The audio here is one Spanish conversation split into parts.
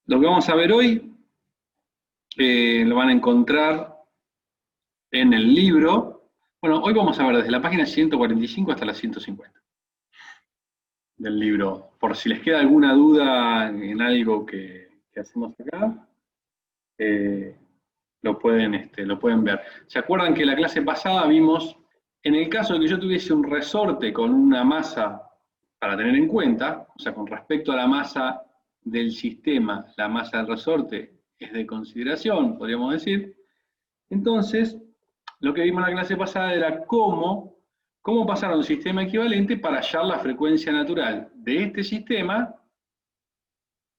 Lo que vamos a ver hoy lo van a encontrar en el libro. Bueno, hoy vamos a ver desde la página 145 hasta la 150 del libro. Por si les queda alguna duda en algo que hacemos acá, eh, lo pueden ver. ¿Se acuerdan que la clase pasada vimos, en el caso de que yo tuviese un resorte con una masa para tener en cuenta, o sea, con respecto a la masa del sistema, la masa del resorte es de consideración, podríamos decir. Entonces, lo que vimos en la clase pasada era cómo pasar a un sistema equivalente para hallar la frecuencia natural de este sistema,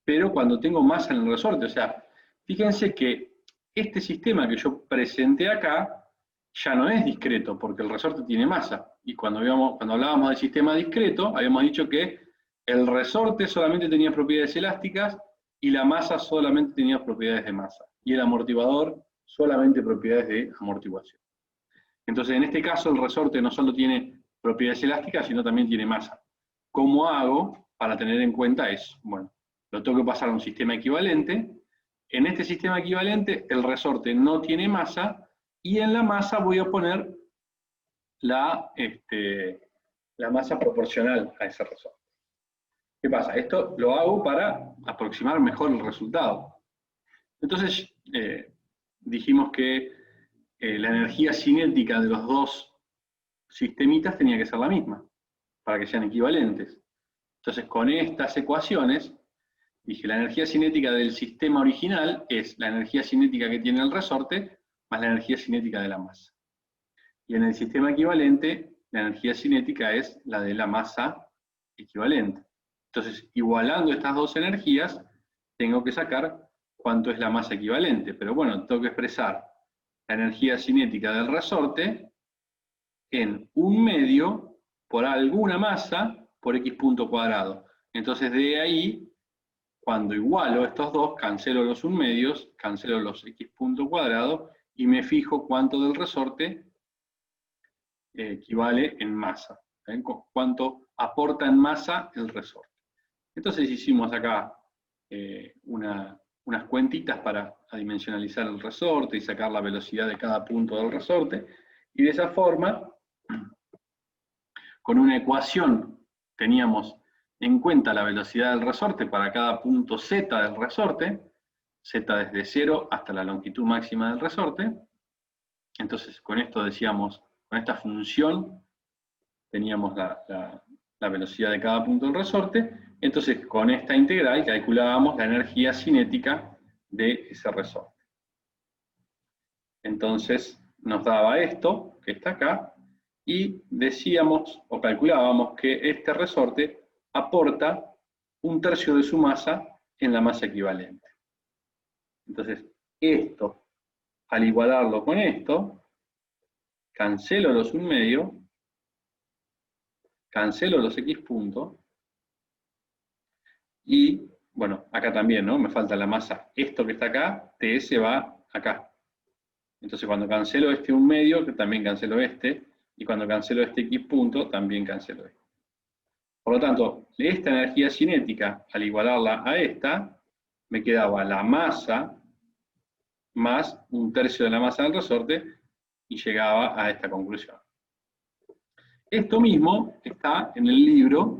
pero cuando tengo masa en el resorte. O sea, fíjense que este sistema que yo presenté acá ya no es discreto, porque el resorte tiene masa. Y cuando hablábamos del sistema discreto, habíamos dicho que el resorte solamente tenía propiedades elásticas y la masa solamente tenía propiedades de masa. Y el amortiguador solamente propiedades de amortiguación. Entonces, en este caso, el resorte no solo tiene propiedades elásticas, sino también tiene masa. ¿Cómo hago para tener en cuenta eso? Bueno, lo tengo que pasar a un sistema equivalente. En este sistema equivalente, el resorte no tiene masa, y en la masa voy a poner la, la masa proporcional a ese resorte. ¿Qué pasa? Esto lo hago para aproximar mejor el resultado. Entonces, dijimos que la energía cinética de los dos sistemitas tenía que ser la misma, para que sean equivalentes. Entonces, con estas ecuaciones, dije, la energía cinética del sistema original es la energía cinética que tiene el resorte más la energía cinética de la masa. Y en el sistema equivalente, la energía cinética es la de la masa equivalente. Entonces, igualando estas dos energías, tengo que sacar cuánto es la masa equivalente. Pero bueno, tengo que expresar la energía cinética del resorte en 1/2 por alguna masa por x punto cuadrado. Entonces, de ahí, cuando igualo estos dos, cancelo los 1/2, cancelo los x punto cuadrado y me fijo cuánto del resorte equivale en masa. ¿Ven? Cuánto aporta en masa el resorte. Entonces hicimos acá unas cuentitas para adimensionalizar el resorte y sacar la velocidad de cada punto del resorte. Y de esa forma, con una ecuación, teníamos en cuenta la velocidad del resorte para cada punto z del resorte, z desde 0 hasta la longitud máxima del resorte. Entonces, con esto decíamos, con esta función, teníamos la velocidad de cada punto del resorte. Entonces, con esta integral calculábamos la energía cinética de ese resorte. Entonces, nos daba esto, que está acá, y decíamos, o calculábamos, que este resorte aporta 1/3 de su masa en la masa equivalente. Entonces, esto, al igualarlo con esto, cancelo los 1/2, cancelo los x puntos, y, bueno, acá también, ¿no? Me falta la masa. Esto que está acá, ts va acá. Entonces, cuando cancelo este 1/2, que también cancelo este, y cuando cancelo este x punto, también cancelo este. Por lo tanto, esta energía cinética, al igualarla a esta, me quedaba la masa más 1/3 de la masa del resorte, y llegaba a esta conclusión. Esto mismo está en el libro,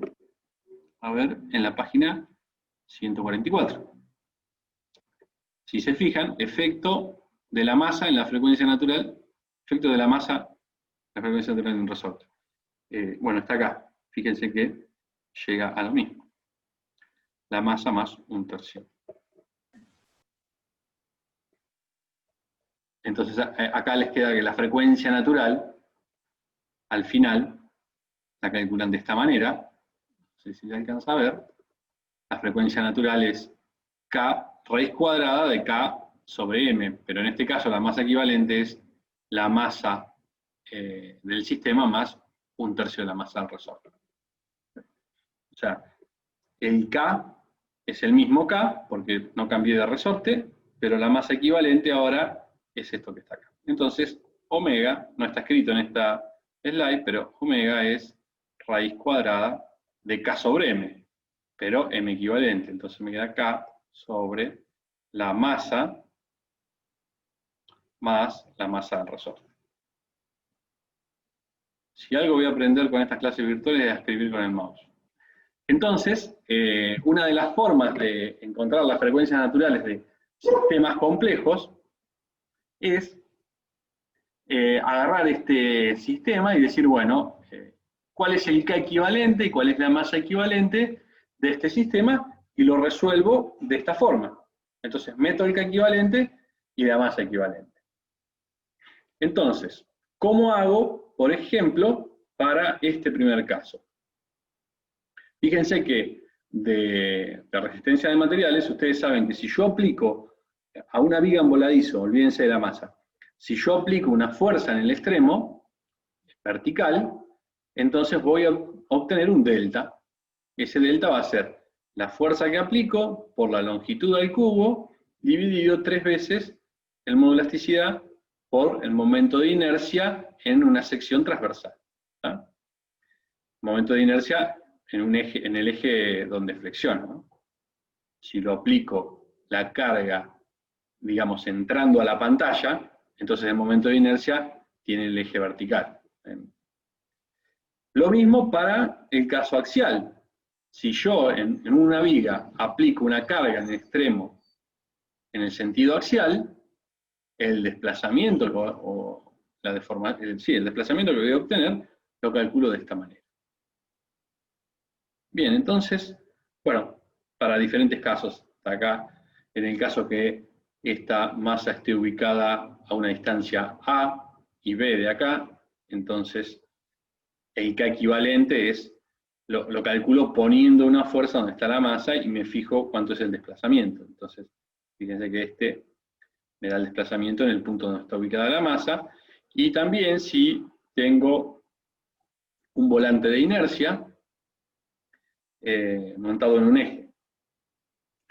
a ver, en la página 144. Si se fijan, efecto de la masa en la frecuencia natural, efecto de la masa en la frecuencia natural en un resorte. Bueno, está acá. Fíjense que llega a lo mismo. La masa más 1/3. Entonces, acá les queda que la frecuencia natural, al final, la calculan de esta manera. No sé si se alcanza a ver. La frecuencia natural es k raíz cuadrada de k sobre m, pero en este caso la masa equivalente es la masa del sistema más 1/3 de la masa del resorte. O sea, el k es el mismo k, porque no cambié de resorte, pero la masa equivalente ahora es esto que está acá. Entonces, omega, no está escrito en esta slide, pero omega es raíz cuadrada de k sobre m, pero m equivalente. Entonces me queda k sobre la masa más la masa del resorte. Si algo voy a aprender con estas clases virtuales es a escribir con el mouse. Entonces, una de las formas de encontrar las frecuencias naturales de sistemas complejos es agarrar este sistema y decir, bueno, cuál es el K equivalente y cuál es la masa equivalente de este sistema, y lo resuelvo de esta forma. Entonces, meto el K equivalente y la masa equivalente. Entonces, ¿cómo hago, por ejemplo, para este primer caso? Fíjense que de resistencia de materiales, ustedes saben que si yo aplico a una viga en voladizo, olvídense de la masa, si yo aplico una fuerza en el extremo vertical, entonces voy a obtener un delta. Ese delta va a ser la fuerza que aplico por la longitud del cubo dividido 3 veces el módulo de elasticidad por el momento de inercia en una sección transversal. ¿Tá? Momento de inercia en el eje donde flexiona, ¿no? Si lo aplico la carga, digamos, entrando a la pantalla, entonces el momento de inercia tiene el eje vertical. Lo mismo para el caso axial. Si yo en una viga aplico una carga en el extremo en el sentido axial, el desplazamiento o la deformación, el desplazamiento que voy a obtener lo calculo de esta manera. Bien, entonces, bueno, para diferentes casos, acá, en el caso que esta masa esté ubicada a una distancia A y B de acá, entonces el K equivalente es, lo calculo poniendo una fuerza donde está la masa y me fijo cuánto es el desplazamiento. Entonces, fíjense que este me da el desplazamiento en el punto donde está ubicada la masa, y también si tengo un volante de inercia montado en un eje.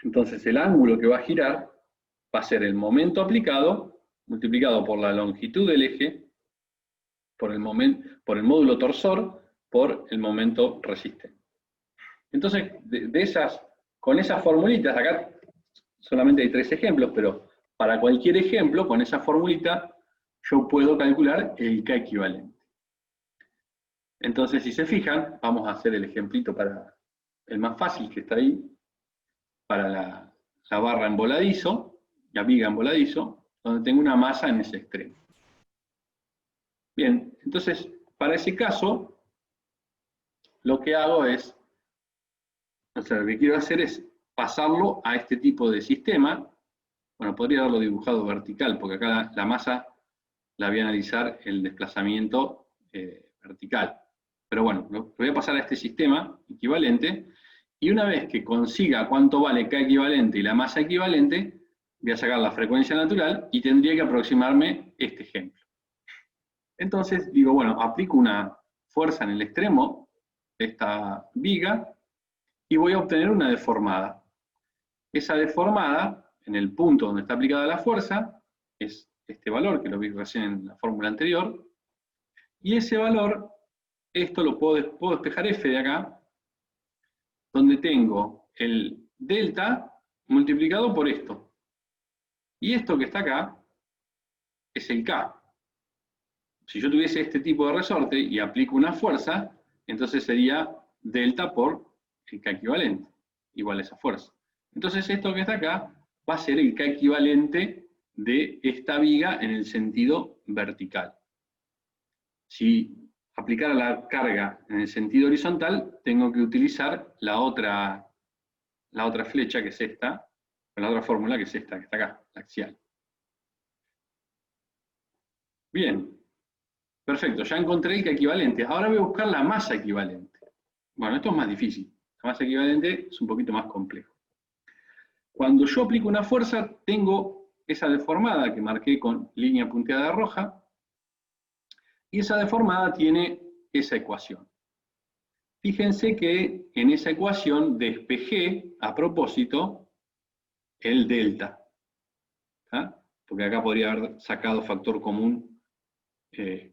Entonces el ángulo que va a girar va a ser el momento aplicado multiplicado por la longitud del eje, por el módulo torsor, por el momento resistente. Entonces, con esas formulitas, acá solamente hay 3 ejemplos, pero para cualquier ejemplo, con esa formulita, yo puedo calcular el K equivalente. Entonces, si se fijan, vamos a hacer el ejemplito para el más fácil que está ahí, para la barra en voladizo, la viga en voladizo, donde tengo una masa en ese extremo. Bien, entonces, para ese caso, lo que hago es, o sea, lo que quiero hacer es pasarlo a este tipo de sistema. Bueno, podría haberlo dibujado vertical, porque acá la masa la voy a analizar el desplazamiento vertical. Pero bueno, lo voy a pasar a este sistema equivalente, y una vez que consiga cuánto vale K equivalente y la masa equivalente, voy a sacar la frecuencia natural y tendría que aproximarme este ejemplo. Entonces digo, bueno, aplico una fuerza en el extremo de esta viga y voy a obtener una deformada. Esa deformada, en el punto donde está aplicada la fuerza, es este valor que lo vi recién en la fórmula anterior, y ese valor, esto lo puedo despejar F de acá, donde tengo el delta multiplicado por esto. Y esto que está acá es el K. Si yo tuviese este tipo de resorte y aplico una fuerza, entonces sería delta por el K equivalente, igual a esa fuerza. Entonces esto que está acá va a ser el K equivalente de esta viga en el sentido vertical. Si aplicara la carga en el sentido horizontal, tengo que utilizar la otra flecha, que es esta, la otra fórmula, que es esta, que está acá, la axial. Bien, perfecto, ya encontré el K equivalente. Ahora voy a buscar la masa equivalente. Bueno, esto es más difícil. La masa equivalente es un poquito más complejo. Cuando yo aplico una fuerza, tengo esa deformada que marqué con línea punteada roja, y esa deformada tiene esa ecuación. Fíjense que en esa ecuación despejé, a propósito, el delta. ¿Ah? Porque acá podría haber sacado factor común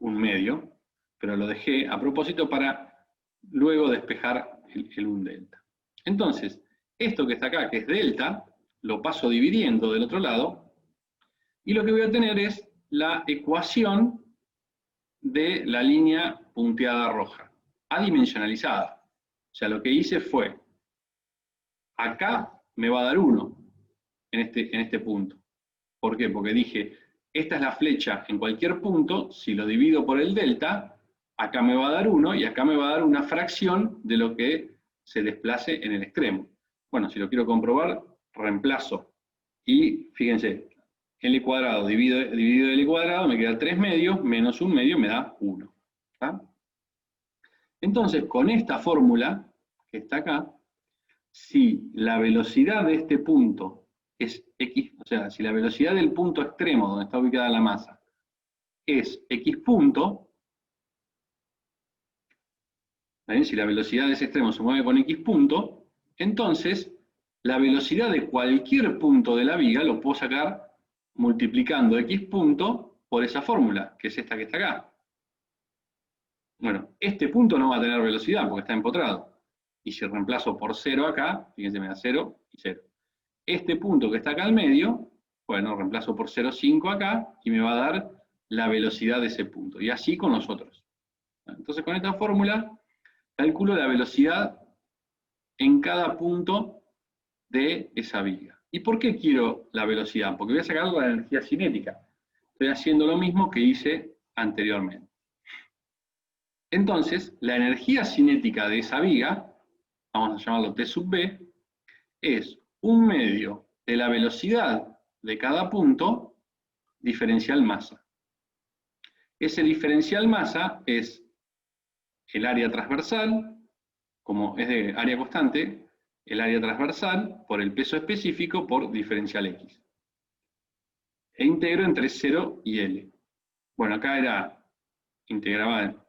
un medio, pero lo dejé a propósito para luego despejar el un delta. Entonces, esto que está acá, que es delta, lo paso dividiendo del otro lado, y lo que voy a tener es la ecuación de la línea punteada roja, adimensionalizada. O sea, lo que hice fue, acá me va a dar 1 en este punto. ¿Por qué? Porque dije, esta es la flecha en cualquier punto, si lo divido por el delta, acá me va a dar 1 y acá me va a dar una fracción de lo que se desplace en el extremo. Bueno, si lo quiero comprobar, reemplazo. Y fíjense, L cuadrado dividido L cuadrado me queda 3 medios, menos 1 medio me da 1. ¿Está? Entonces, con esta fórmula, que está acá, si la velocidad de este punto es x, o sea, si la velocidad del punto extremo donde está ubicada la masa es x punto, ¿bien? Si la velocidad de ese extremo se mueve con x punto, entonces la velocidad de cualquier punto de la viga lo puedo sacar multiplicando x punto por esa fórmula, que es esta que está acá. Bueno, este punto no va a tener velocidad porque está empotrado. Y si reemplazo por 0 acá, fíjense, me da 0 y 0. Este punto que está acá al medio, bueno, reemplazo por 0,5 acá y me va a dar la velocidad de ese punto. Y así con los otros. Entonces con esta fórmula calculo la velocidad en cada punto de esa viga. ¿Y por qué quiero la velocidad? Porque voy a sacar la energía cinética. Estoy haciendo lo mismo que hice anteriormente. Entonces, la energía cinética de esa viga, vamos a llamarlo T sub B, es 1 medio de la velocidad de cada punto diferencial masa. Ese diferencial masa es el área transversal, como es de área constante, el área transversal por el peso específico por diferencial X. E integro entre 0 y L. Bueno, acá integraba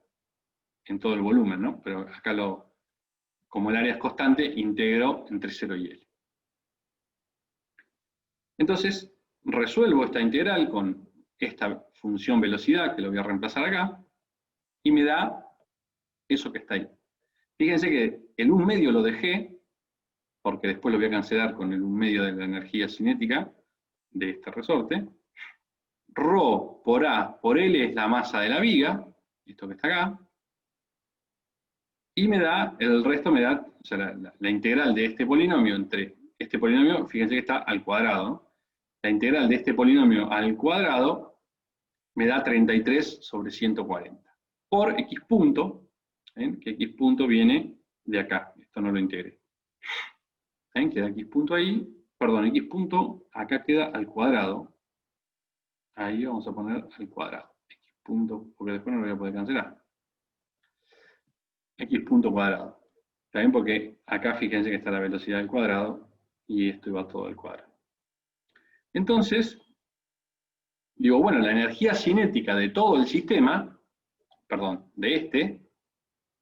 en todo el volumen, ¿no? Pero acá como el área es constante, integro entre 0 y L. Entonces, resuelvo esta integral con esta función velocidad, que lo voy a reemplazar acá, y me da eso que está ahí. Fíjense que el 1 medio lo dejé, porque después lo voy a cancelar con el 1 medio de la energía cinética de este resorte. Rho por A por L es la masa de la viga, esto que está acá, y me da, el resto me da, o sea, la integral de este polinomio entre este polinomio, fíjense que está al cuadrado, ¿no? La integral de este polinomio al cuadrado me da 33 sobre 140. Por x punto, ¿ven? Que x punto viene de acá, esto no lo integré. ¿Ven? Queda x punto ahí, perdón, x punto acá queda al cuadrado. Ahí vamos a poner al cuadrado. X punto, porque después no lo voy a poder cancelar. X punto cuadrado. ¿Está bien? Porque acá fíjense que está la velocidad al cuadrado y esto iba todo al cuadrado. Entonces, digo, bueno, la energía cinética de todo el sistema, perdón, de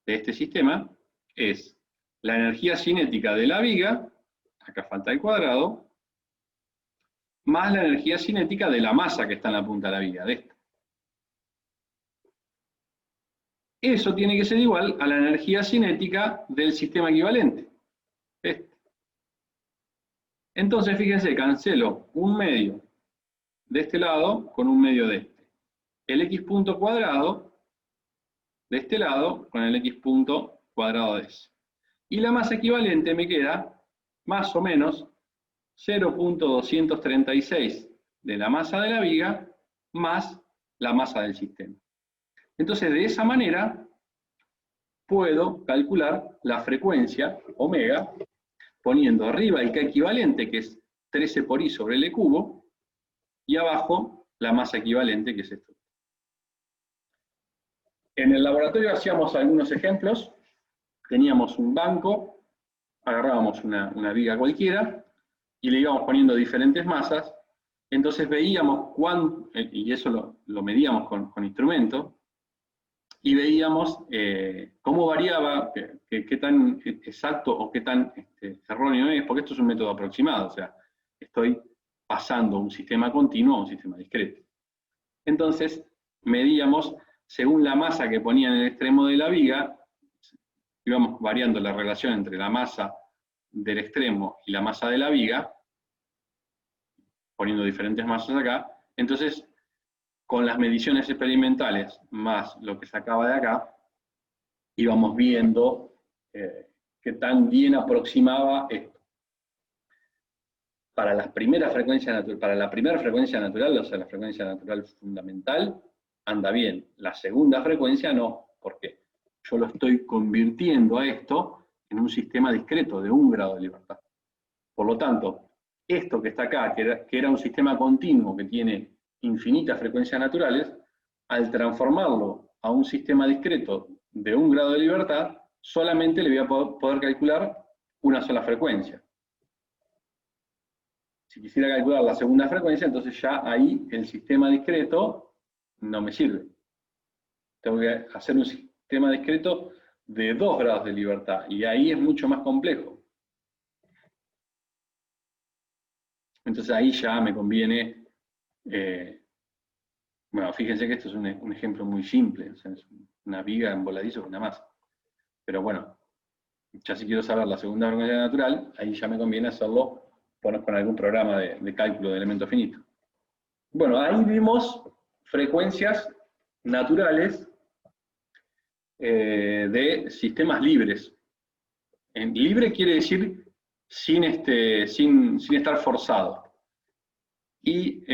este sistema, es la energía cinética de la viga, acá falta el cuadrado, más la energía cinética de la masa que está en la punta de la viga, de esta. Eso tiene que ser igual a la energía cinética del sistema equivalente, este. Entonces, fíjense, cancelo 1 medio de este lado con 1 medio de este. El x punto cuadrado de este lado con el x punto cuadrado de ese. Y la masa equivalente me queda más o menos 0.236 de la masa de la viga más la masa del sistema. Entonces, de esa manera, puedo calcular la frecuencia, omega, poniendo arriba el K equivalente, que es 13 por I sobre L cubo, y abajo la masa equivalente, que es esto. En el laboratorio hacíamos algunos ejemplos. Teníamos un banco, agarrábamos una viga cualquiera, y le íbamos poniendo diferentes masas. Entonces veíamos y eso lo medíamos con instrumentos, y veíamos cómo variaba, qué tan exacto o qué tan erróneo es, porque esto es un método aproximado, o sea, estoy pasando un sistema continuo a un sistema discreto. Entonces, medíamos, según la masa que ponía en el extremo de la viga, íbamos variando la relación entre la masa del extremo y la masa de la viga, poniendo diferentes masas acá. Entonces, con las mediciones experimentales más lo que sacaba de acá, íbamos viendo qué tan bien aproximaba esto. Para la primera frecuencia natural, o sea, la frecuencia natural fundamental, anda bien. La segunda frecuencia no, porque yo lo estoy convirtiendo a esto en un sistema discreto de 1 grado de libertad. Por lo tanto, esto que está acá, que era un sistema continuo que tiene infinitas frecuencias naturales, al transformarlo a un sistema discreto de 1 grado de libertad, solamente le voy a poder calcular una sola frecuencia. Si quisiera calcular la segunda frecuencia, entonces ya ahí el sistema discreto no me sirve. Tengo que hacer un sistema discreto de 2 grados de libertad, y ahí es mucho más complejo. Entonces ahí ya me conviene, bueno, fíjense que esto es un ejemplo muy simple, o sea, es una viga en voladizo con una masa. Pero bueno, ya si quiero saber la segunda frecuencia natural, ahí ya me conviene hacerlo con algún programa de cálculo de elementos finitos. Bueno, ahí vimos frecuencias naturales de sistemas libres. Libre quiere decir sin estar forzado. Y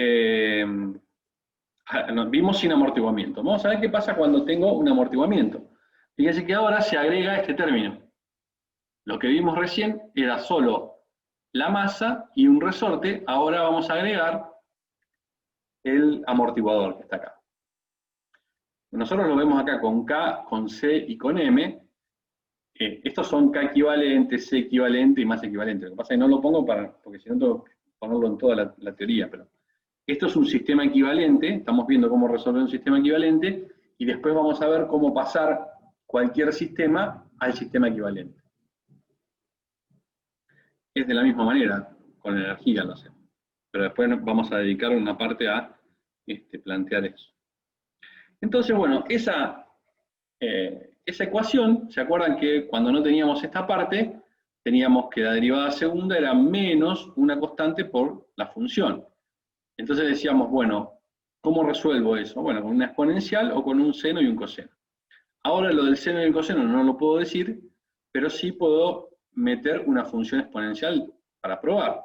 vimos sin amortiguamiento. Vamos a ver qué pasa cuando tengo un amortiguamiento. Fíjense que ahora se agrega este término. Lo que vimos recién era solo la masa y un resorte. Ahora vamos a agregar el amortiguador que está acá. Nosotros lo vemos acá con K, con C y con M. Estos son K equivalente, C equivalente y más equivalente. Lo que pasa es que no lo pongo porque si no tengo que ponerlo en toda la teoría. Pero esto es un sistema equivalente. Estamos viendo cómo resolver un sistema equivalente. Y después vamos a ver cómo pasar cualquier sistema al sistema equivalente. Es de la misma manera, con energía lo hacemos. Pero después vamos a dedicar una parte a plantear eso. Entonces, bueno, esa ecuación, ¿se acuerdan que cuando no teníamos esta parte, teníamos que la derivada segunda era menos una constante por la función? Entonces decíamos, bueno, ¿cómo resuelvo eso? Bueno, con una exponencial o con un seno y un coseno. Ahora lo del seno y el coseno no lo puedo decir, pero sí puedo meter una función exponencial para probar.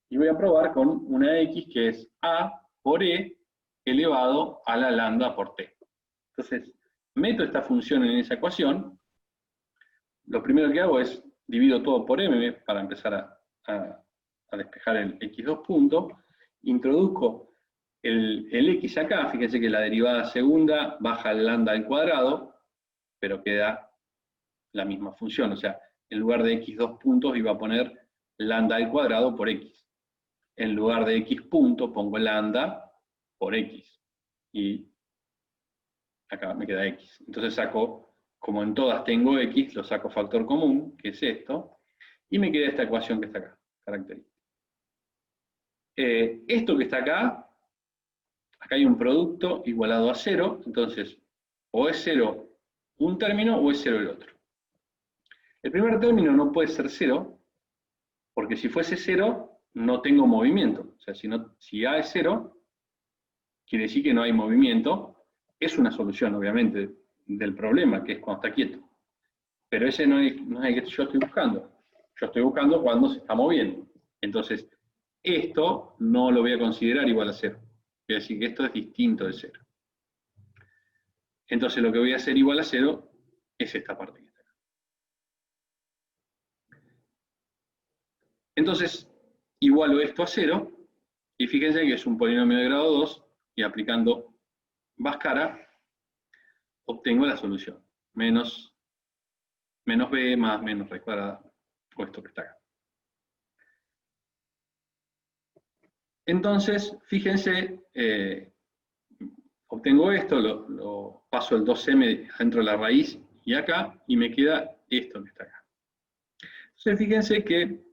Y voy a probar con una x que es a por e elevado a la lambda por t. Entonces, meto esta función en esa ecuación. Lo primero que hago es divido todo por m para empezar a despejar el x2 punto. Introduzco el x acá. Fíjense que la derivada segunda baja el lambda al cuadrado, pero queda la misma función. O sea, en lugar de x2 puntos iba a poner lambda al cuadrado por x. En lugar de x punto pongo lambda por x. Y acá me queda x. Entonces saco, como en todas tengo x, lo saco factor común, que es esto, y me queda esta ecuación que está acá, característica. Esto que está acá hay un producto igualado a 0, entonces o es 0 un término o es 0 el otro. El primer término no puede ser 0, porque si fuese 0, no tengo movimiento. O sea, si A es 0, quiere decir que no hay movimiento. Es una solución, obviamente, del problema, que es cuando está quieto. Pero ese no es el que yo estoy buscando. Yo estoy buscando cuando se está moviendo. Entonces, esto no lo voy a considerar igual a 0. Quiere decir que esto es distinto de 0. Entonces, lo que voy a hacer igual a 0 es esta parte que está acá. Entonces, igualo esto a 0, y fíjense que es un polinomio de grado 2, y aplicando Bhaskara, obtengo la solución. Menos b más menos raíz cuadrada, o esto que está acá. Entonces, fíjense, obtengo esto, lo paso el 2m dentro de la raíz y acá, y me queda esto que está acá. Entonces, fíjense que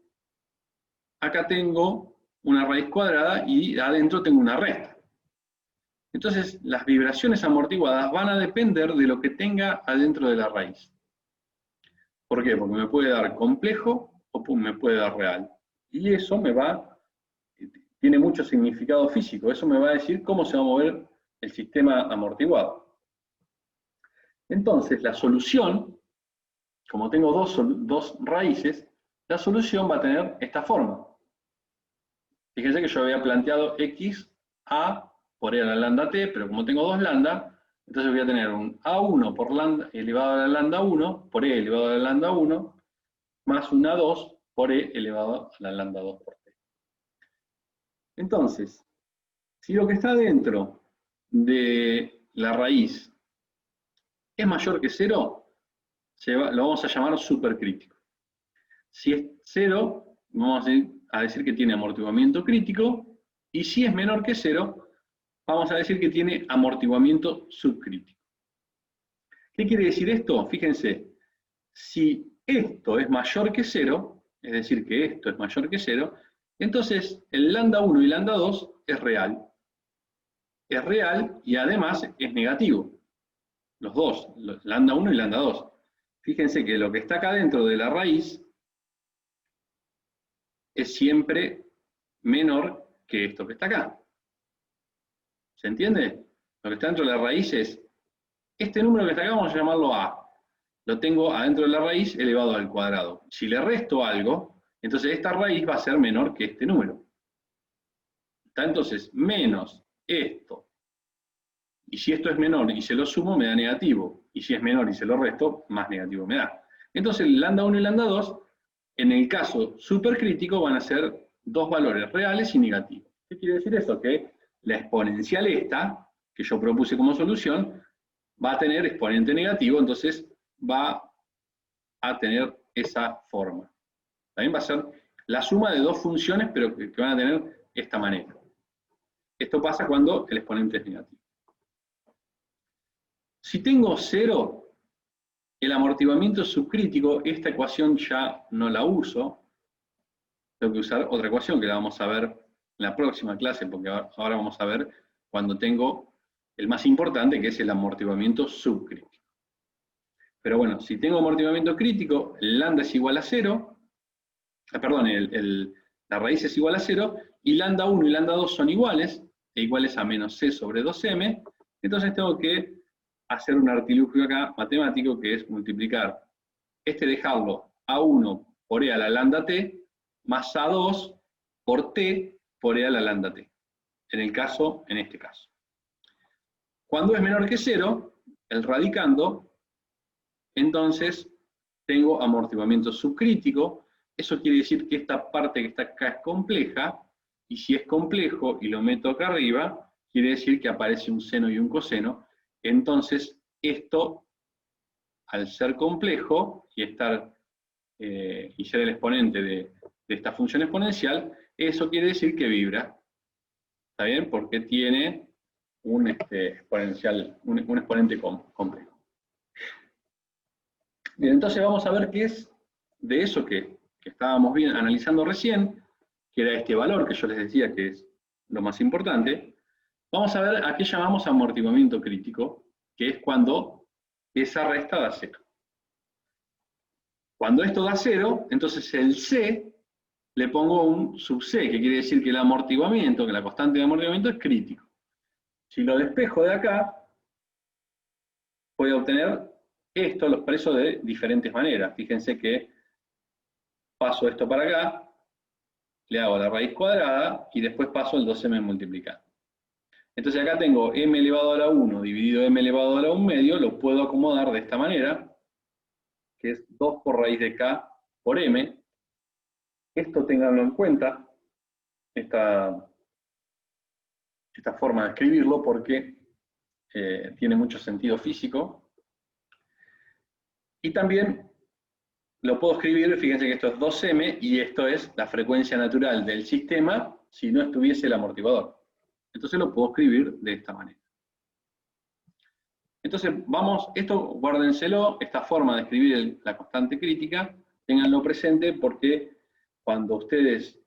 acá tengo una raíz cuadrada y adentro tengo una resta. Entonces, las vibraciones amortiguadas van a depender de lo que tenga adentro de la raíz. ¿Por qué? Porque me puede dar complejo o me puede dar real. Y eso me va, tiene mucho significado físico. Eso me va a decir cómo se va a mover el sistema amortiguado. Entonces, la solución, como tengo dos raíces, la solución va a tener esta forma. Fíjense que yo había planteado x a por e a la lambda t, pero como tengo dos lambda, entonces voy a tener un a1 por lambda elevado a la lambda 1 por e elevado a la lambda 1 más un a2 por e elevado a la lambda 2 por t. Entonces, si lo que está dentro de la raíz es mayor que 0, lo vamos a llamar supercrítico. Si es 0, vamos a decir que tiene amortiguamiento crítico, y si es menor que 0, vamos a decir que tiene amortiguamiento subcrítico. ¿Qué quiere decir esto? Fíjense, si esto es mayor que 0, es decir, que esto es mayor que 0, entonces el lambda 1 y lambda 2 es real. Es real y además es negativo. Los dos, lambda 1 y lambda 2. Fíjense que lo que está acá dentro de la raíz es siempre menor que esto que está acá. ¿Se entiende? Lo que está dentro de la raíz es, este número que está acá vamos a llamarlo a. Lo tengo adentro de la raíz elevado al cuadrado. Si le resto algo, entonces esta raíz va a ser menor que este número. ¿Está? Entonces, menos esto. Y si esto es menor y se lo sumo, me da negativo. Y si es menor y se lo resto, más negativo me da. Entonces, lambda 1 y lambda 2, en el caso supercrítico, van a ser dos valores reales y negativos. ¿Qué quiere decir esto? Que la exponencial esta, que yo propuse como solución, va a tener exponente negativo, entonces va a tener esa forma. También va a ser la suma de dos funciones, pero que van a tener esta manera. Esto pasa cuando el exponente es negativo. Si tengo 0, el amortiguamiento subcrítico, esta ecuación ya no la uso. Tengo que usar otra ecuación que la vamos a ver en la próxima clase, porque ahora vamos a ver cuando tengo el más importante, que es el amortiguamiento subcrítico. Pero bueno, si tengo amortiguamiento crítico, el lambda es igual a 0, perdón, la raíz es igual a 0, y lambda 1 y lambda 2 son iguales, e iguales a menos c sobre 2m, entonces tengo que hacer un artilugio acá matemático, que es multiplicar dejarlo a1 por e a la lambda t, más a2 por t por e a la lambda t, en este caso. Cuando es menor que 0, el radicando, entonces tengo amortiguamiento subcrítico. Eso quiere decir que esta parte que está acá es compleja, y si es complejo y lo meto acá arriba, quiere decir que aparece un seno y un coseno. Entonces, esto, al ser complejo y ser el exponente de esta función exponencial, eso quiere decir que vibra. ¿Está bien? Porque tiene un exponencial, un exponente complejo. Bien, entonces vamos a ver qué es de eso que estábamos analizando recién, que era este valor que yo les decía que es lo más importante. Vamos a ver a qué llamamos amortiguamiento crítico, que es cuando esa resta da 0. Cuando esto da 0, entonces el C le pongo un sub C, que quiere decir que el amortiguamiento, que la constante de amortiguamiento es crítico. Si lo despejo de acá, voy a obtener esto, lo expreso de diferentes maneras. Fíjense que paso esto para acá, le hago la raíz cuadrada y después paso el 2m multiplicado. Entonces acá tengo m elevado a la 1 dividido m elevado a la 1 medio, lo puedo acomodar de esta manera, que es 2 por raíz de k por m. Esto ténganlo en cuenta, esta forma de escribirlo, porque tiene mucho sentido físico. Y también lo puedo escribir, fíjense que esto es 2m y esto es la frecuencia natural del sistema si no estuviese el amortiguador. Entonces lo puedo escribir de esta manera. Entonces vamos, esto guárdenselo, esta forma de escribir la constante crítica, ténganlo presente porque cuando ustedes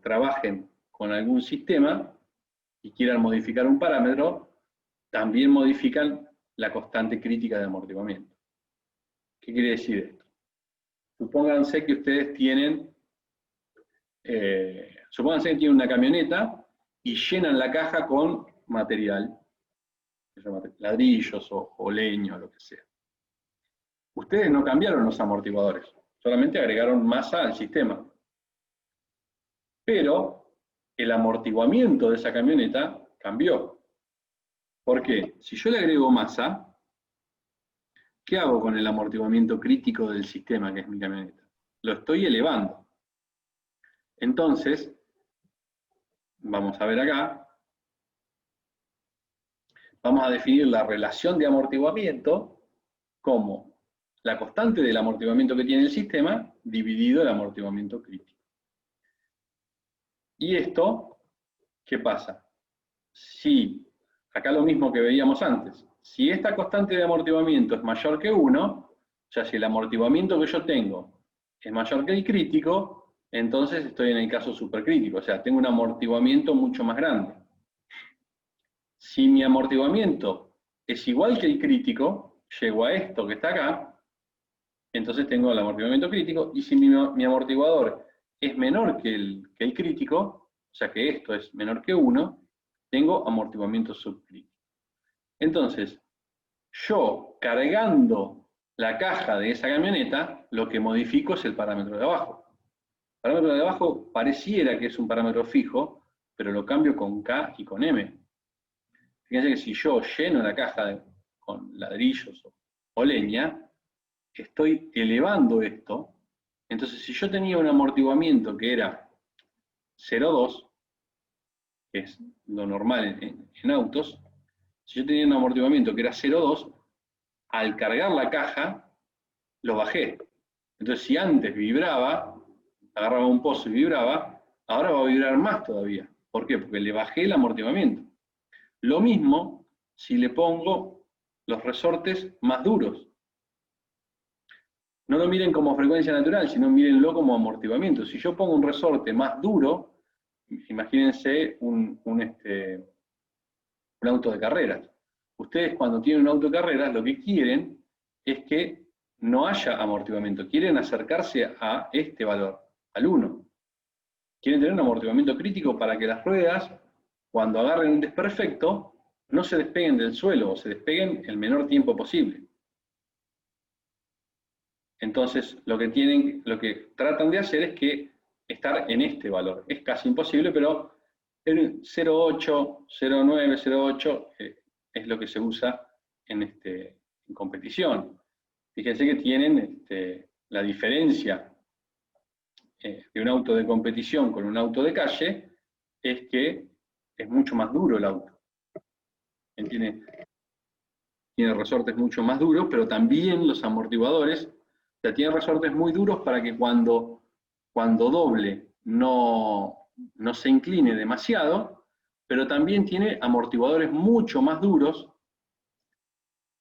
trabajen con algún sistema y quieran modificar un parámetro, también modifican la constante crítica de amortiguamiento. ¿Qué quiere decir esto? Supónganse que ustedes tienen Supónganse que tienen una camioneta y llenan la caja con material, ladrillos o leño, lo que sea. Ustedes no cambiaron los amortiguadores, solamente agregaron masa al sistema. Pero el amortiguamiento de esa camioneta cambió. ¿Por qué? Si yo le agrego masa, ¿qué hago con el amortiguamiento crítico del sistema que es mi camioneta? Lo estoy elevando. Entonces, vamos a ver acá, vamos a definir la relación de amortiguamiento como la constante del amortiguamiento que tiene el sistema dividido el amortiguamiento crítico. Y esto, ¿qué pasa? Si, acá lo mismo que veíamos antes, si esta constante de amortiguamiento es mayor que 1, o sea, si el amortiguamiento que yo tengo es mayor que el crítico, entonces estoy en el caso supercrítico, o sea, tengo un amortiguamiento mucho más grande. Si mi amortiguamiento es igual que el crítico, llego a esto que está acá, entonces tengo el amortiguamiento crítico, y si mi amortiguador es menor que el crítico, o sea que esto es menor que 1, tengo amortiguamiento subcrítico. Entonces, yo cargando la caja de esa camioneta, lo que modifico es el parámetro de abajo. El parámetro de abajo pareciera que es un parámetro fijo, pero lo cambio con K y con M. Fíjense que si yo lleno la caja con ladrillos o leña, estoy elevando esto. Entonces, si yo tenía un amortiguamiento que era 0,2, que es lo normal en autos, si yo tenía un amortiguamiento que era 0,2, al cargar la caja, lo bajé. Entonces, si antes vibraba, agarraba un pozo y vibraba, ahora va a vibrar más todavía. ¿Por qué? Porque le bajé el amortiguamiento. Lo mismo si le pongo los resortes más duros. No lo miren como frecuencia natural, sino mírenlo como amortiguamiento. Si yo pongo un resorte más duro, imagínense un auto de carreras. Ustedes cuando tienen un auto de carreras lo que quieren es que no haya amortiguamiento. Quieren acercarse a este valor, al 1. Quieren tener un amortiguamiento crítico para que las ruedas, cuando agarren un desperfecto, no se despeguen del suelo o se despeguen el menor tiempo posible. Entonces, lo que tratan de hacer es que estar en este valor. Es casi imposible, pero el 0,8, 0,9, 0,8 es lo que se usa en competición. Fíjense que tienen la diferencia de un auto de competición con un auto de calle, es que es mucho más duro el auto. Tiene resortes mucho más duros, pero también los amortiguadores, o sea, tiene resortes muy duros para que cuando doble no se incline demasiado, pero también tiene amortiguadores mucho más duros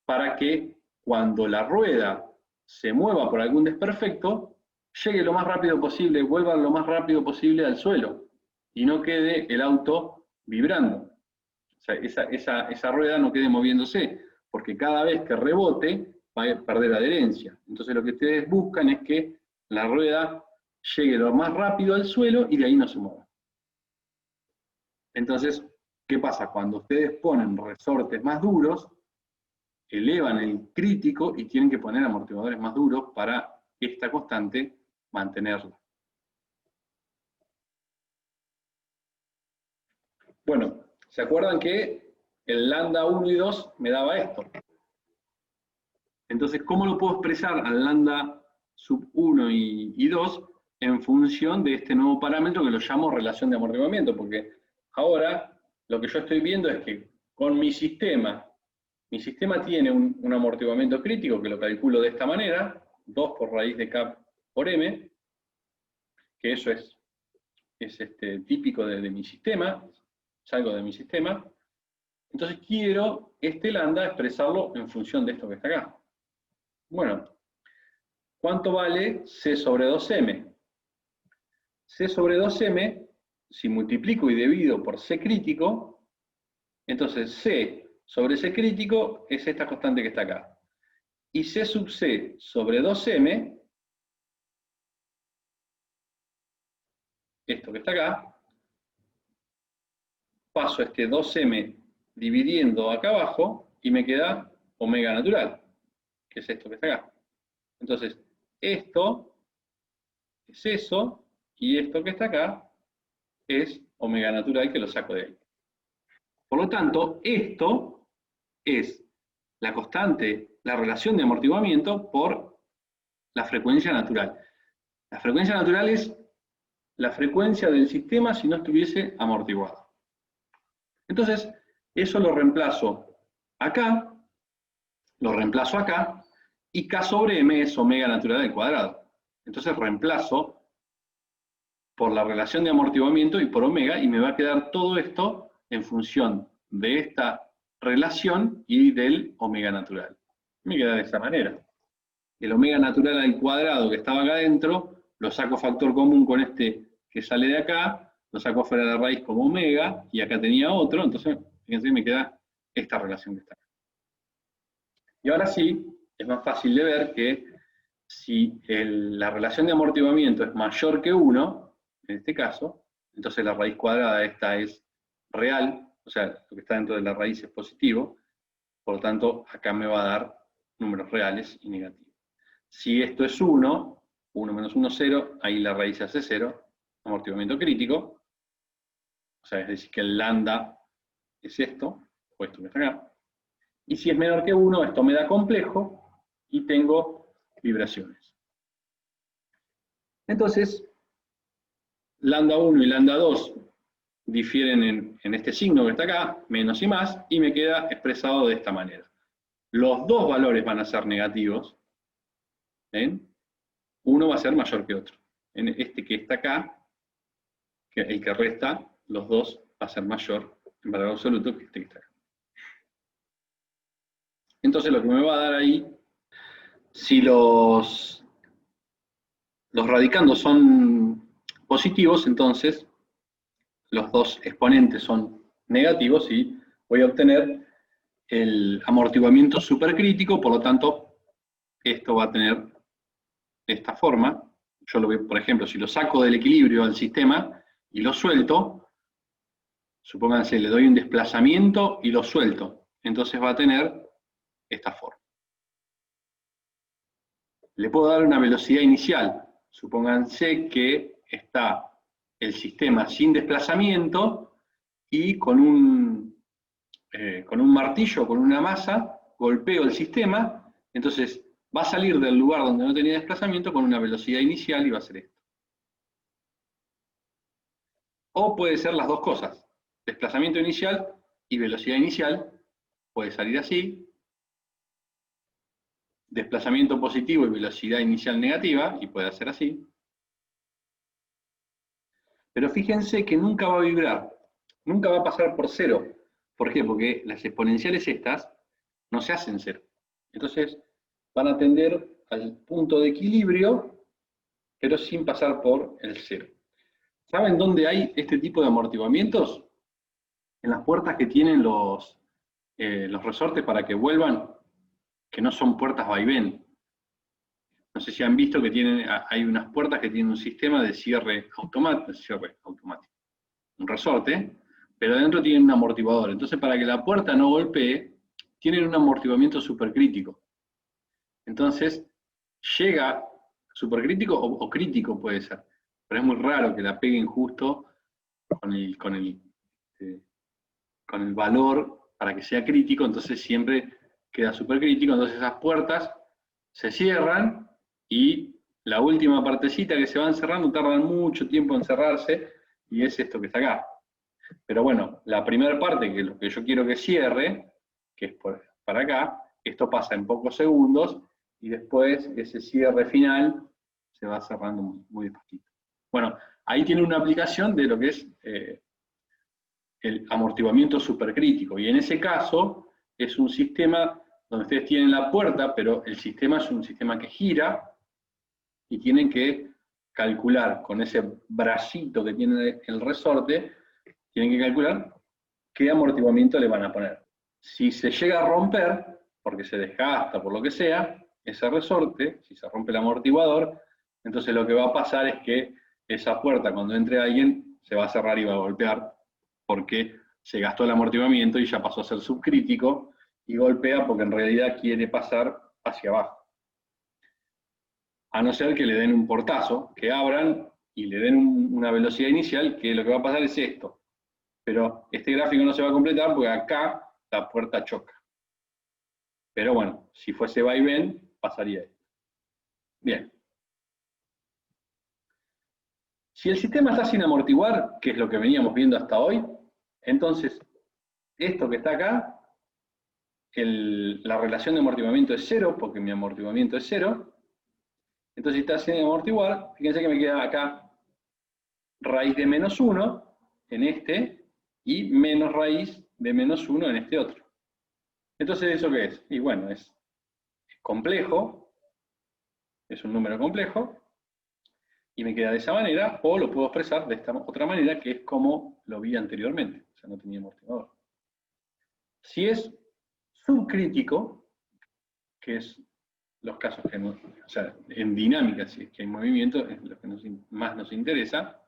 para que cuando la rueda se mueva por algún desperfecto, llegue lo más rápido posible, vuelva lo más rápido posible al suelo y no quede el auto vibrando. O sea, esa rueda no quede moviéndose, porque cada vez que rebote va a perder adherencia. Entonces lo que ustedes buscan es que la rueda llegue lo más rápido al suelo y de ahí no se mueva. Entonces, ¿qué pasa? Cuando ustedes ponen resortes más duros, elevan el crítico y tienen que poner amortiguadores más duros para esta constante mantenerla. Bueno, ¿se acuerdan que el lambda 1 y 2 me daba esto? Entonces, ¿cómo lo puedo expresar al lambda sub 1 y 2 en función de este nuevo parámetro que lo llamo relación de amortiguamiento? Porque ahora lo que yo estoy viendo es que con mi sistema tiene un amortiguamiento crítico que lo calculo de esta manera, 2 por raíz de K por M, que eso es típico de mi sistema, salgo de mi sistema. Entonces quiero este lambda expresarlo en función de esto que está acá. Bueno, ¿cuánto vale C sobre 2M? C sobre 2M, si multiplico y divido por C crítico, entonces C sobre C crítico es esta constante que está acá. Y C sub C sobre 2M, esto que está acá, paso este 2m dividiendo acá abajo y me queda omega natural, que es esto que está acá. Entonces, esto es eso, y esto que está acá es omega natural, que lo saco de ahí. Por lo tanto, esto es la constante, la relación de amortiguamiento por la frecuencia natural. La frecuencia natural es la frecuencia del sistema si no estuviese amortiguado. Entonces, eso lo reemplazo acá, y K sobre M es omega natural al cuadrado. Entonces reemplazo por la relación de amortiguamiento y por omega, y me va a quedar todo esto en función de esta relación y del omega natural. Me queda de esta manera. El omega natural al cuadrado que estaba acá adentro, lo saco factor común con este que sale de acá, lo saco fuera de la raíz como omega, y acá tenía otro, entonces fíjense, me queda esta relación que está acá. Y ahora sí, es más fácil de ver que si la relación de amortiguamiento es mayor que 1, en este caso, entonces la raíz cuadrada de esta es real, o sea, lo que está dentro de la raíz es positivo, por lo tanto, acá me va a dar números reales y negativos. Si esto es 1, 1 menos 1, 0, ahí la raíz hace 0, amortiguamiento crítico, o sea, es decir, que el lambda es esto, o esto que está acá. Y si es menor que 1, esto me da complejo y tengo vibraciones. Entonces, lambda 1 y lambda 2 difieren en este signo que está acá, menos y más, y me queda expresado de esta manera. Los dos valores van a ser negativos, ¿ven? Uno va a ser mayor que otro. En este que está acá, que el que resta, los dos va a ser mayor en valor absoluto que este que está acá. Entonces lo que me va a dar ahí, si los radicandos son positivos, entonces los dos exponentes son negativos y voy a obtener el amortiguamiento supercrítico, por lo tanto, esto va a tener esta forma. Yo lo veo, por ejemplo, si lo saco del equilibrio al sistema y lo suelto, supónganse, le doy un desplazamiento y lo suelto, entonces va a tener esta forma. Le puedo dar una velocidad inicial, supónganse que está el sistema sin desplazamiento y con un martillo, con una masa, golpeo el sistema, entonces va a salir del lugar donde no tenía desplazamiento con una velocidad inicial y va a ser esto. O puede ser las dos cosas, desplazamiento inicial y velocidad inicial, puede salir así, desplazamiento positivo y velocidad inicial negativa, y puede ser así. Pero fíjense que nunca va a vibrar, nunca va a pasar por cero. ¿Por qué? Porque las exponenciales estas no se hacen cero. Entonces van a tender al punto de equilibrio, pero sin pasar por el cero. ¿Saben dónde hay este tipo de amortiguamientos? En las puertas que tienen los resortes para que vuelvan, que no son puertas vaivén. No sé si han visto que hay unas puertas que tienen un sistema de cierre automático, un resorte, pero adentro tienen un amortiguador. Entonces, para que la puerta no golpee, tienen un amortiguamiento supercrítico. Entonces, llega supercrítico o crítico puede ser, pero es muy raro que la peguen justo con el valor para que sea crítico, entonces siempre queda supercrítico. Entonces esas puertas se cierran y la última partecita que se van cerrando tardan mucho tiempo en cerrarse, y es esto que está acá. Pero bueno, la primera parte, que es lo que yo quiero que cierre, que es para acá, esto pasa en pocos segundos, y después ese cierre final se va cerrando muy, muy despacito. Bueno, ahí tiene una aplicación de lo que es el amortiguamiento supercrítico, y en ese caso es un sistema donde ustedes tienen la puerta, pero el sistema es un sistema que gira, y tienen que calcular con ese bracito que tiene el resorte, tienen que calcular qué amortiguamiento le van a poner. Si se llega a romper, porque se desgasta, por lo que sea, ese resorte, si se rompe el amortiguador, entonces lo que va a pasar es que esa puerta, cuando entre alguien, se va a cerrar y va a golpear, porque se gastó el amortiguamiento y ya pasó a ser subcrítico y golpea porque en realidad quiere pasar hacia abajo. A no ser que le den un portazo, que abran y le den una velocidad inicial, que lo que va a pasar es esto. Pero este gráfico no se va a completar porque acá la puerta choca. Pero bueno, si fuese vaivén, pasaría esto. Bien. Si el sistema está sin amortiguar, que es lo que veníamos viendo hasta hoy, entonces esto que está acá, la relación de amortiguamiento es 0, porque mi amortiguamiento es 0. Entonces, si está sin amortiguar, fíjense que me queda acá raíz de menos 1 en este y menos raíz de menos 1 en este otro. Entonces, ¿eso qué es? Y bueno, es complejo, es un número complejo, y me queda de esa manera, o lo puedo expresar de esta otra manera, que es como lo vi anteriormente, o sea, no tenía amortiguador. Si es subcrítico, que es los casos que no, o sea, en dinámica, si es que hay movimiento, es lo que más nos interesa.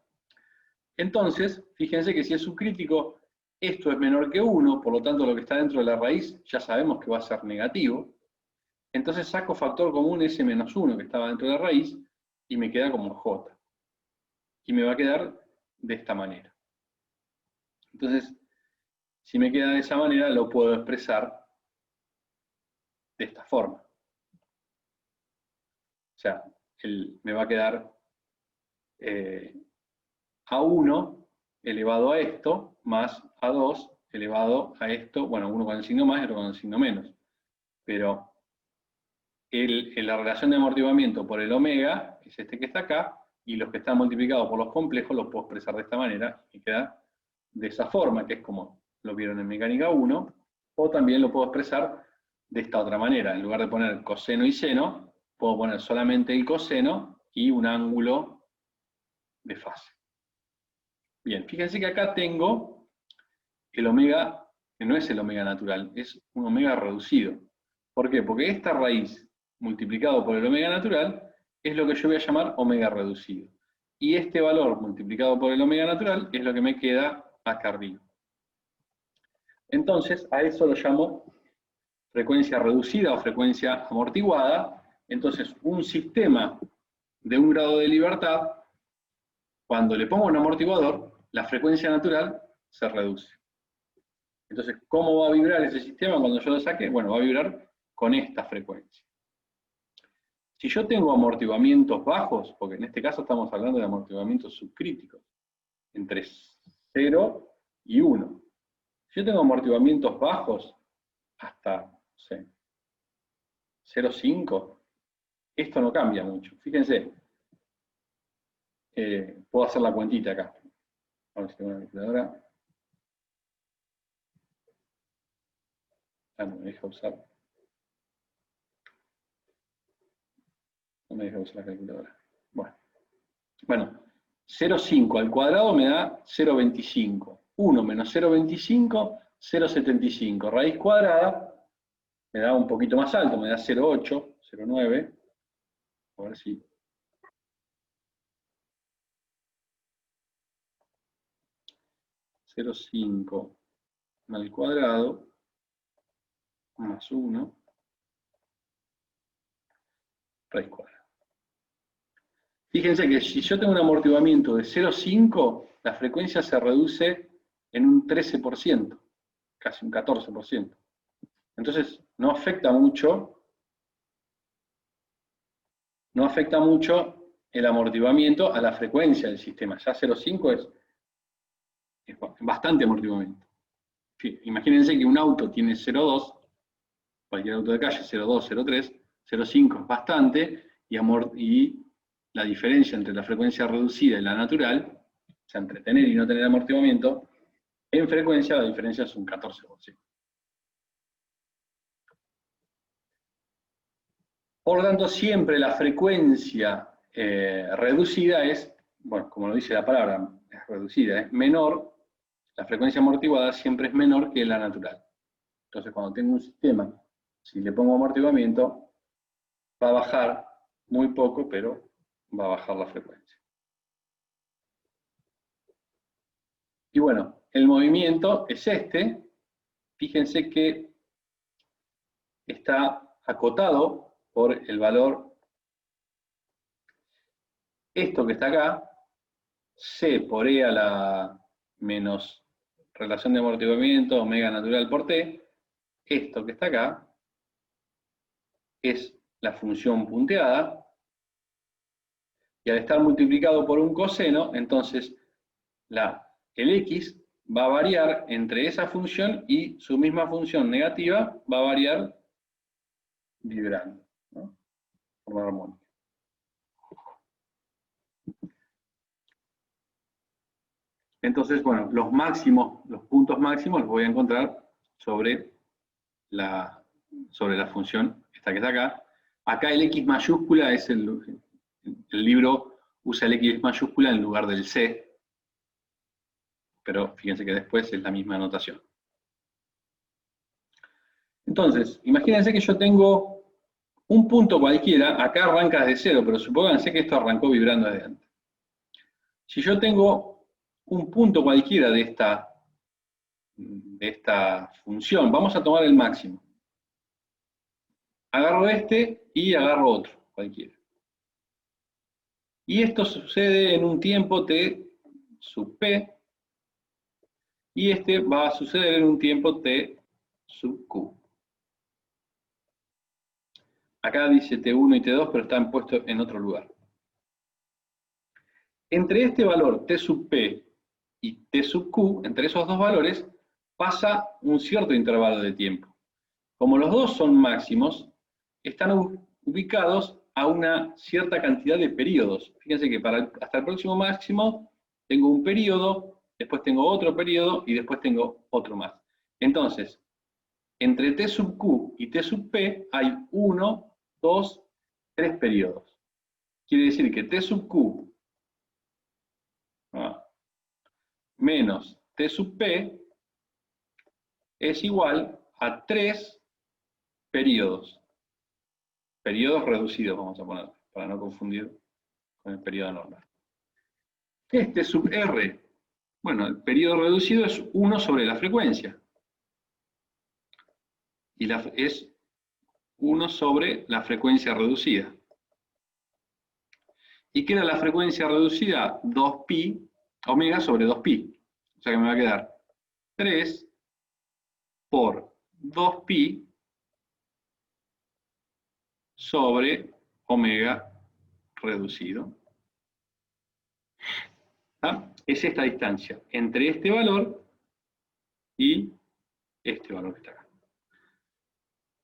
Entonces, fíjense que si es subcrítico, esto es menor que 1, por lo tanto lo que está dentro de la raíz ya sabemos que va a ser negativo. Entonces saco factor común ese menos 1 que estaba dentro de la raíz y me queda como j. Y me va a quedar de esta manera. Entonces, si me queda de esa manera, lo puedo expresar de esta forma. O sea, me va a quedar A1 elevado a esto, más A2 elevado a esto, bueno, uno con el signo más y otro con el signo menos. Pero la relación de amortiguamiento por el omega es este que está acá, y los que están multiplicados por los complejos los puedo expresar de esta manera, y queda de esa forma, que es como lo vieron en mecánica 1, o también lo puedo expresar de esta otra manera. En lugar de poner coseno y seno, puedo poner solamente el coseno y un ángulo de fase. Bien, fíjense que acá tengo el omega, que no es el omega natural, es un omega reducido. ¿Por qué? Porque esta raíz multiplicado por el omega natural es lo que yo voy a llamar omega reducido. Y este valor multiplicado por el omega natural es lo que me queda acá arriba. Entonces, a eso lo llamo frecuencia reducida o frecuencia amortiguada. Entonces, un sistema de un grado de libertad, cuando le pongo un amortiguador, la frecuencia natural se reduce. Entonces, ¿cómo va a vibrar ese sistema cuando yo lo saque? Bueno, va a vibrar con esta frecuencia. Si yo tengo amortiguamientos bajos, porque en este caso estamos hablando de amortiguamientos subcríticos, entre 0 y 1. Si yo tengo amortiguamientos bajos, hasta, no sé, 0,5, esto no cambia mucho. Fíjense, puedo hacer la cuentita acá. A ver si tengo una calculadora. Ah, no me deja usar. No me deja usar la calculadora. Bueno, 0,5 al cuadrado me da 0,25. 1 menos 0,25, 0,75. Raíz cuadrada me da un poquito más alto, me da 0,8, 0,9. A ver si... (0,5 al cuadrado más 1 raíz cuadrada). Fíjense que si yo tengo un amortiguamiento de 0,5, la frecuencia se reduce en un 13%, casi un 14%. Entonces, no afecta mucho el amortiguamiento a la frecuencia del sistema. Ya 0,5 es bastante amortiguamiento. Imagínense que un auto tiene 0,2, cualquier auto de calle, 0,2, 0,3, 0,5 es bastante, y la diferencia entre la frecuencia reducida y la natural, o sea, entre tener y no tener amortiguamiento, en frecuencia la diferencia es un 14%. Por lo tanto, siempre la frecuencia reducida es, bueno, como lo dice la palabra, es reducida, es menor, la frecuencia amortiguada siempre es menor que la natural. Entonces, cuando tengo un sistema, si le pongo amortiguamiento, va a bajar muy poco, pero va a bajar la frecuencia. Y bueno, el movimiento es este. Fíjense que está acotado por el valor, esto que está acá, C por E a la menos relación de amortiguamiento, omega natural por T, esto que está acá, es la función punteada, y al estar multiplicado por un coseno, entonces el X va a variar entre esa función y su misma función negativa va a variar vibrando, ¿no? Forma armónica. Entonces, bueno, los máximos, los puntos máximos los voy a encontrar sobre la función esta que está acá. Acá el X mayúscula es el libro usa el X mayúscula en lugar del C, pero fíjense que después es la misma notación. Entonces, imagínense que yo tengo un punto cualquiera, acá arranca desde cero, pero supónganse que esto arrancó vibrando desde antes. Si yo tengo un punto cualquiera de esta función, vamos a tomar el máximo. Agarro este y agarro otro, cualquiera. Y esto sucede en un tiempo t sub p, y este va a suceder en un tiempo t sub q. Acá dice T1 y T2, pero están puestos en otro lugar. Entre este valor T sub P y T sub Q, entre esos dos valores, pasa un cierto intervalo de tiempo. Como los dos son máximos, están ubicados a una cierta cantidad de periodos. Fíjense que hasta el próximo máximo tengo un periodo, después tengo otro periodo y después tengo otro más. Entonces, entre T sub Q y T sub P hay 1, 2, 3 periodos. Quiere decir que T sub Q menos T sub P es igual a 3 periodos. Periodos reducidos, vamos a poner, para no confundir con el periodo normal. ¿Qué es T sub R? Bueno, el periodo reducido es 1 sobre la frecuencia. Y es 1 sobre la frecuencia reducida. ¿Y qué era la frecuencia reducida? 2pi, omega sobre 2pi. O sea que me va a quedar 3 por 2pi sobre omega reducido. ¿Ah? Es esta distancia entre este valor y este valor que está acá.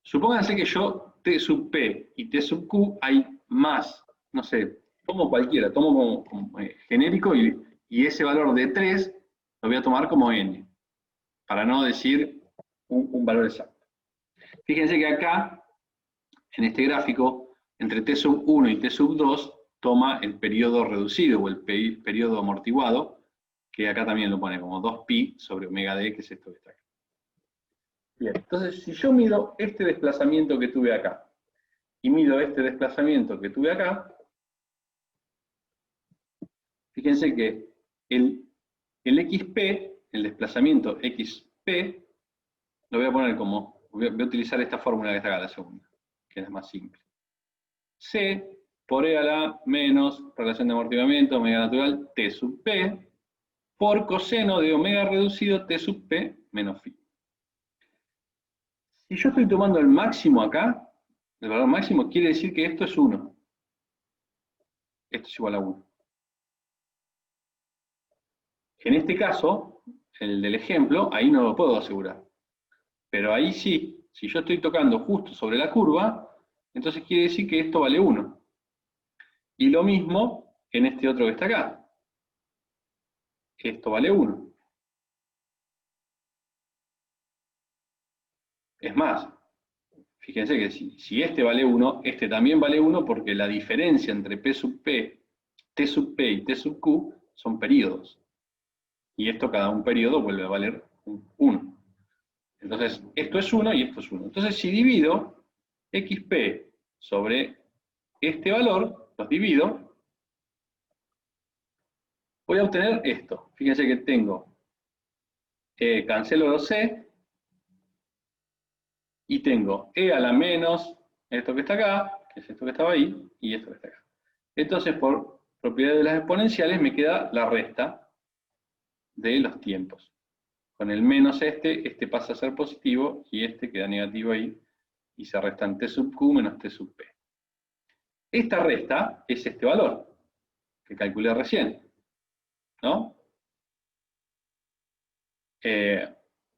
Supónganse que yo T sub P y T sub Q hay más, no sé, tomo cualquiera, tomo como genérico y ese valor de 3 lo voy a tomar como n, para no decir un valor exacto. Fíjense que acá, en este gráfico, entre T sub 1 y T sub 2, toma el periodo reducido o el periodo amortiguado, que acá también lo pone como 2pi sobre omega d, que es esto que está acá. Bien, entonces si yo mido este desplazamiento que tuve acá, y mido este desplazamiento que tuve acá, fíjense que el XP, el desplazamiento XP, lo voy a poner como, voy a utilizar esta fórmula que está acá, la segunda, que es más simple. C por E a la menos relación de amortiguamiento, omega natural, T sub P, por coseno de omega reducido, T sub P menos phi. Si yo estoy tomando el máximo acá, el valor máximo, quiere decir que esto es 1. Esto es igual a 1. En este caso, el del ejemplo, ahí no lo puedo asegurar. Pero ahí sí, si yo estoy tocando justo sobre la curva, entonces quiere decir que esto vale 1. Y lo mismo en este otro que está acá. Esto vale 1. Es más, fíjense que si este vale 1, este también vale 1 porque la diferencia entre P sub P, T sub P y T sub Q son periodos. Y esto cada un periodo vuelve a valer 1. Entonces, esto es 1 y esto es 1. Entonces, si divido XP sobre este valor, los divido, voy a obtener esto. Fíjense que tengo cancelo los C, y tengo E a la menos esto que está acá, que es esto que estaba ahí, y esto que está acá. Entonces, por propiedad de las exponenciales, me queda la resta de los tiempos. Con el menos este pasa a ser positivo, y este queda negativo ahí, y se restan T sub Q menos T sub P. Esta resta es este valor, que calculé recién, ¿no?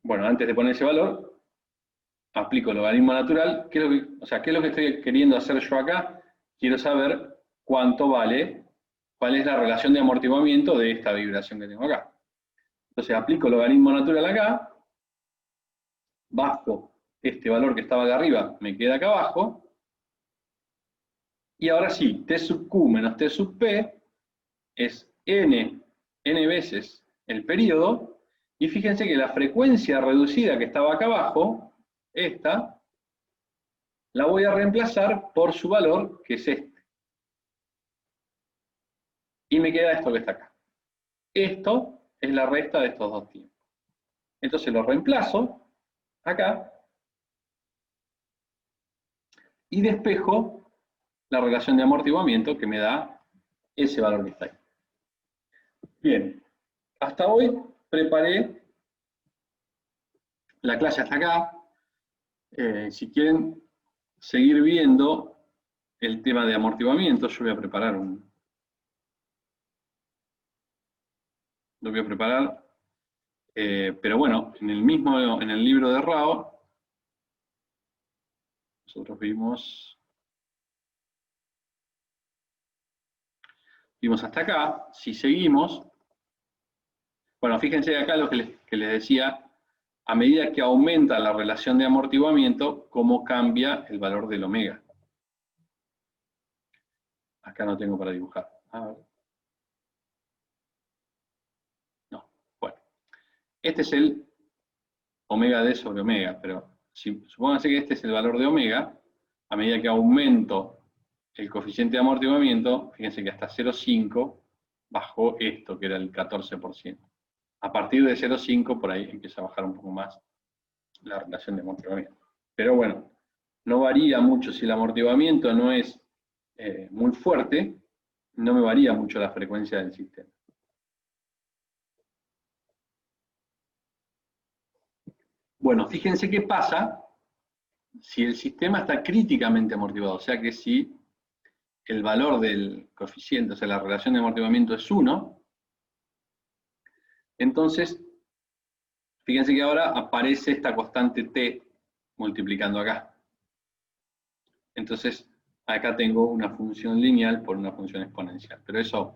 Bueno, antes de poner ese valor, aplico el logaritmo natural. ¿Qué es lo que estoy queriendo hacer yo acá? Quiero saber cuánto vale, cuál es la relación de amortiguamiento de esta vibración que tengo acá. Entonces aplico el logaritmo natural acá, bajo este valor que estaba acá arriba, me queda acá abajo, y ahora sí, T sub Q menos T sub P es n veces el periodo, y fíjense que la frecuencia reducida que estaba acá abajo, esta, la voy a reemplazar por su valor, que es este. Y me queda esto que está acá. Esto es la resta de estos dos tiempos. Entonces lo reemplazo acá y despejo la relación de amortiguamiento que me da ese valor que está ahí. Bien, hasta hoy preparé la clase hasta acá. Si quieren seguir viendo el tema de amortiguamiento, yo voy a preparar lo voy a preparar, pero bueno, en el libro de Rao, nosotros vimos hasta acá. Si seguimos, bueno, fíjense acá lo que les decía, a medida que aumenta la relación de amortiguamiento, cómo cambia el valor del omega. Acá no tengo para dibujar. A ver. No, bueno. Este es el omega d sobre omega, pero supónganse que este es el valor de omega, a medida que aumento el coeficiente de amortiguamiento, fíjense que hasta 0,5 bajó esto, que era el 14%. A partir de 0,5 por ahí empieza a bajar un poco más la relación de amortiguamiento. Pero bueno, no varía mucho. Si el amortiguamiento no es muy fuerte, no me varía mucho la frecuencia del sistema. Bueno, fíjense qué pasa si el sistema está críticamente amortiguado, o sea que si el valor del coeficiente, o sea, la relación de amortiguamiento es 1, entonces, fíjense que ahora aparece esta constante T multiplicando acá. Entonces, acá tengo una función lineal por una función exponencial, pero eso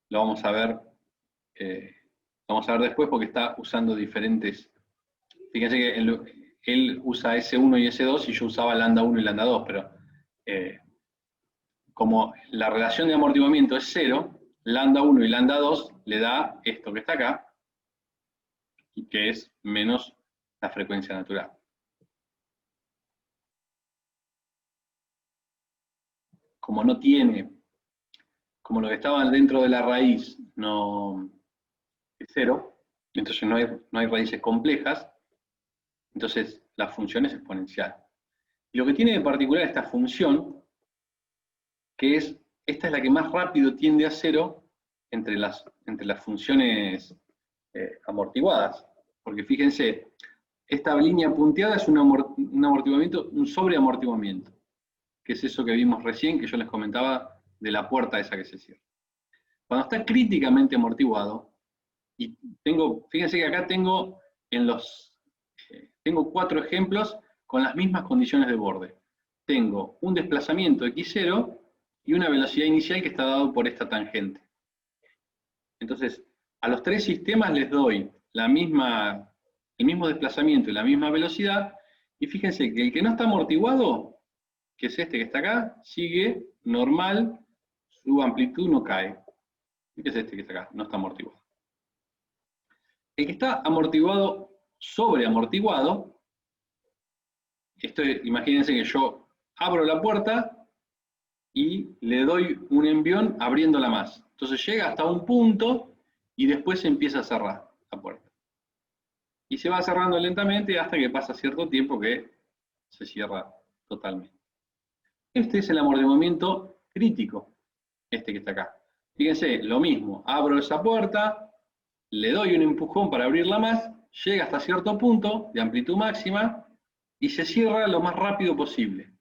lo vamos a ver, después porque está usando diferentes. Fíjense que él usa S1 y S2 y yo usaba lambda 1 y lambda 2, pero como la relación de amortiguamiento es 0, lambda 1 y lambda 2 le da esto que está acá, y que es menos la frecuencia natural. Como no tiene, como lo que estaba dentro de la raíz no es 0, entonces no hay raíces complejas, entonces la función es exponencial. Y lo que tiene de particular esta función, que esta es la que más rápido tiende a 0 entre las funciones amortiguadas. Porque fíjense, esta línea punteada es un amortiguamiento, un sobreamortiguamiento, que es eso que vimos recién, que yo les comentaba de la puerta esa que se cierra. Cuando está críticamente amortiguado, y fíjense que acá tengo tengo 4 ejemplos con las mismas condiciones de borde. Tengo un desplazamiento x0 y una velocidad inicial que está dado por esta tangente. Entonces, a los 3 sistemas les doy el mismo desplazamiento y la misma velocidad, y fíjense que el que no está amortiguado, que es este que está acá, sigue normal, su amplitud no cae. ¿Qué es este que está acá? No está amortiguado. El que está amortiguado, sobreamortiguado, imagínense que yo abro la puerta y le doy un envión abriéndola más. Entonces llega hasta un punto y después se empieza a cerrar la puerta. Y se va cerrando lentamente hasta que pasa cierto tiempo que se cierra totalmente. Este es el amortiguamiento crítico, este que está acá. Fíjense, lo mismo, abro esa puerta, le doy un empujón para abrirla más, llega hasta cierto punto de amplitud máxima y se cierra lo más rápido posible.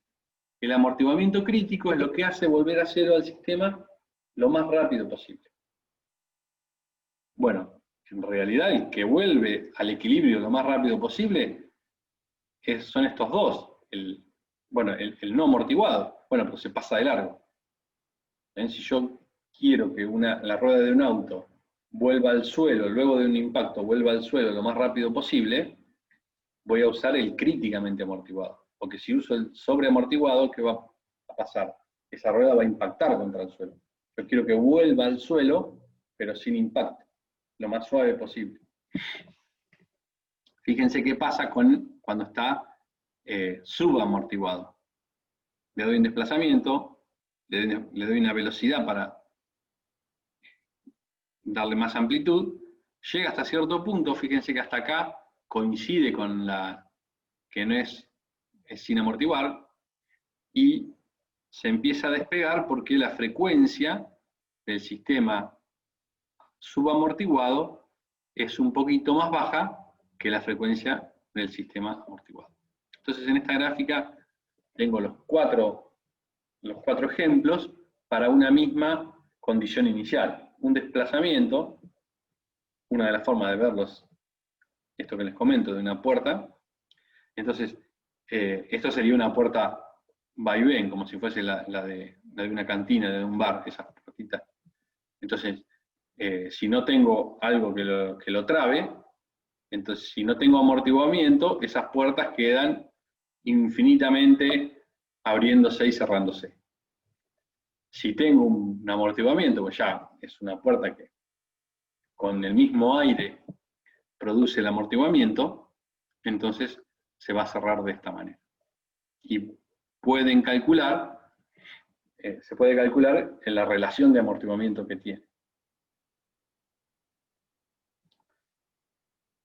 El amortiguamiento crítico es lo que hace volver a cero al sistema lo más rápido posible. Bueno, en realidad el que vuelve al equilibrio lo más rápido posible son estos dos. El no amortiguado, bueno, pero se pasa de largo. Si yo quiero que la rueda de un auto vuelva al suelo, luego de un impacto vuelva al suelo lo más rápido posible, voy a usar el críticamente amortiguado. Porque si uso el sobreamortiguado, ¿qué va a pasar? Esa rueda va a impactar contra el suelo. Yo quiero que vuelva al suelo, pero sin impacto, lo más suave posible. Fíjense qué pasa cuando está subamortiguado. Le doy un desplazamiento, le doy una velocidad para darle más amplitud, llega hasta cierto punto, fíjense que hasta acá coincide con la que no es sin amortiguar, y se empieza a despegar porque la frecuencia del sistema subamortiguado es un poquito más baja que la frecuencia del sistema amortiguado. Entonces en esta gráfica tengo los cuatro ejemplos para una misma condición inicial. Un desplazamiento, una de las formas de verlos, esto que les comento, de una puerta. Entonces, esto sería una puerta vaivén, como si fuese la de una cantina, de un bar, esas puertitas. Entonces, si no tengo algo que lo trabe, entonces si no tengo amortiguamiento, esas puertas quedan infinitamente abriéndose y cerrándose. Si tengo un amortiguamiento, pues ya es una puerta que con el mismo aire produce el amortiguamiento, entonces se va a cerrar de esta manera. Y pueden calcular, se puede calcular en la relación de amortiguamiento que tiene.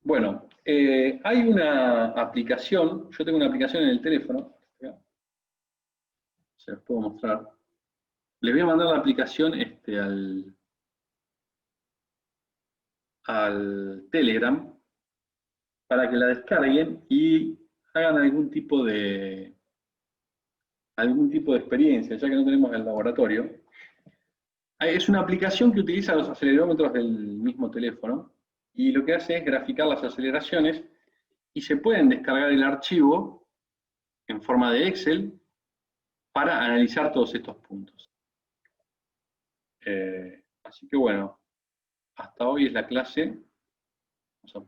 Bueno, hay una aplicación, yo tengo una aplicación en el teléfono, se los puedo mostrar. Les voy a mandar la aplicación al Telegram para que la descarguen y hagan algún tipo de experiencia, ya que no tenemos el laboratorio. Es una aplicación que utiliza los acelerómetros del mismo teléfono y lo que hace es graficar las aceleraciones y se pueden descargar el archivo en forma de Excel para analizar todos estos puntos. Así que bueno, hasta hoy es la clase. Vamos a